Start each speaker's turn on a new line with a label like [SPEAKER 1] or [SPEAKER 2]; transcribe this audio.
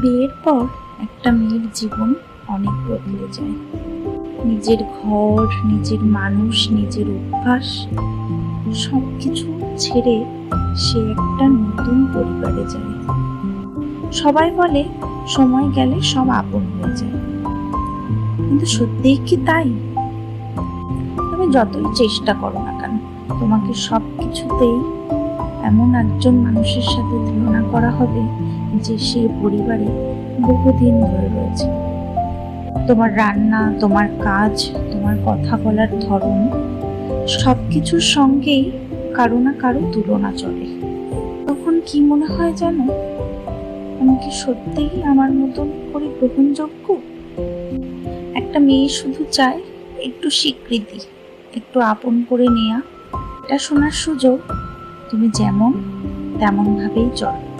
[SPEAKER 1] বিয়ের পর একটা মেয়ের জীবন অনেক বদলে যায়। নিজের ঘর, নিজের মানুষ, নিজের অভ্যাস সবকিছু ছেড়ে সে একটা নতুন পরিবারে যায়। সবাই বলে সময় গেলে সব আপন হয়ে যায়, কিন্তু সত্যিই কি তাই? তুমি যতই চেষ্টা করো না কেন, তোমাকে সবকিছুতেই এমন একজন মানুষের সাথে তুলনা করা হবে যে সে পরিবারে বহুদিন ধরে রয়েছে। তোমার রান্না, তোমার কাজ, তোমার কথা বলার ধরন সবকিছুর সঙ্গেই কারো না কারো তুলনা চলে। তখন কি মনে হয় জানো, আমি কি সত্যিই আমার মতন করে গ্রহণযোগ্য? একটা মেয়ে শুধু চায় একটু স্বীকৃতি, একটু আপন করে নেয়া। এটা শোনার সুযোগ তুমি যেমন তেমন ভাবেই চলো।